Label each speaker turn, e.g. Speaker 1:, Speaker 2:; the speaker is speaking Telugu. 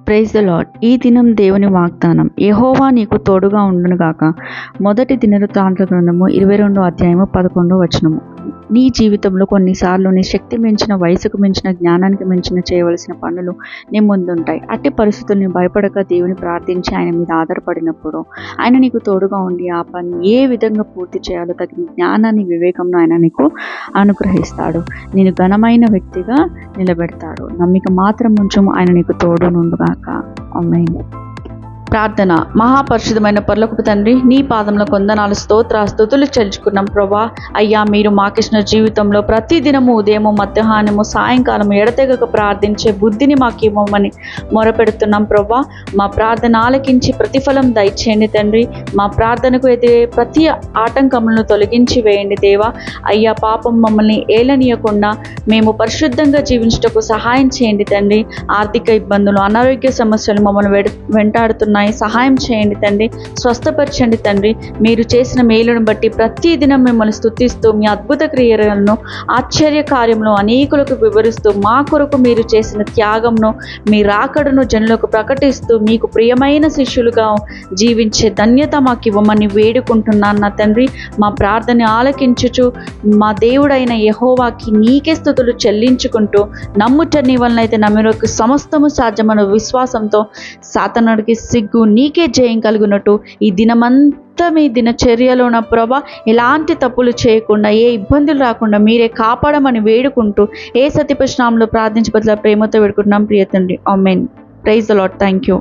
Speaker 1: Praise the lord. ఈ దినం దేవుని వాగ్దానం. యెహోవా నీకు తోడుగా ఉండునుగాక. మొదటి దినవృత్తాంత గ్రంథము 22 అధ్యాయము 11 నీ జీవితంలో కొన్నిసార్లు నీ శక్తి మించిన, వయసుకు మించిన, జ్ఞానానికి మించిన చేయవలసిన పనులు నీ ముందుంటాయి. అట్టి పరిస్థితుల్ని భయపడక దేవుని ప్రార్థించి ఆయన మీద ఆధారపడినప్పుడు ఆయన నీకు తోడుగా ఉండి ఆ పని ఏ విధంగా పూర్తి చేయాలో తగిన జ్ఞానాన్ని, వివేకంను ఆయన నీకు అనుగ్రహిస్తాడు. నేను ఘనమైన వ్యక్తిగా నిలబెడతాడు. నమ్మిక మాత్రం ఉంచుము, ఆయన నీకు తోడు నుండుగాక. ఆమేన్. ప్రార్థన. మహాపరిశుద్ధమైన పరలోకపు తండ్రి, నీ పాదంలో కొందనాలు, స్తుతులు చెల్లించుకున్నాం ప్రభా. అయ్యా, మీరు మాకిచ్చిన జీవితంలో ప్రతి దినము ఉదయము, మధ్యాహ్నము, సాయంకాలము ఎడతెగక ప్రార్థించే బుద్ధిని మాకు ఇవ్వమని మొరపెడుతున్నాం ప్రభా. మా ప్రార్థన ఆలకించి ప్రతిఫలం దయచేయండి తండ్రి. మా ప్రార్థనకు ఎదిరే ప్రతి ఆటంకములను తొలగించి వేయండి దేవా. అయ్యా, పాపం మమ్మల్ని ఏలనీయకుండా మేము పరిశుద్ధంగా జీవించుటకు సహాయం చేయండి తండ్రి. ఆర్థిక ఇబ్బందులు, అనారోగ్య సమస్యలు మమ్మల్ని వెంటాడుతున్నాయి. సహాయం చేయండి తండ్రి. స్వస్థపరచండి తండ్రి. మీరు చేసిన మేలును బట్టి ప్రతి దినం మిమ్మల్ని స్తుతిస్తూ మీ అద్భుత క్రియలను, ఆశ్చర్య కార్యములను అనేకులకు వివరిస్తూ మా కొరకు మీరు చేసిన త్యాగంను, మీ రాకడను జనులకు ప్రకటిస్తూ మీకు ప్రియమైన శిష్యులుగా జీవించే ధన్యత మాకు ఇవ్వమని వేడుకుంటున్నాను నా తండ్రి. మా ప్రార్థన ఆలకించుచు మా దేవుడైన యెహోవాకి నీకే స్తుతులు చెల్లించుకుంటూ నమ్ముట నీ వలనైతే నమ్మినకు సమస్తము సాధ్యమన్న విశ్వాసంతో సాతానుడికి సిగ్గు, నీకే జయం కలుగునట్టు ఈ దినమంతా మీ దినచర్యలో నా ప్రభా ఎలాంటి తప్పులు చేయకుండా, ఏ ఇబ్బందులు రాకుండా మీరే కాపాడమని వేడుకుంటూ ఏ సత్యపరిశునామంలో ప్రార్థించి బదుల ప్రేమతో వేడుకుంటున్నాం ప్రియ తండ్రి. Amen. Praise the Lord. Thank you.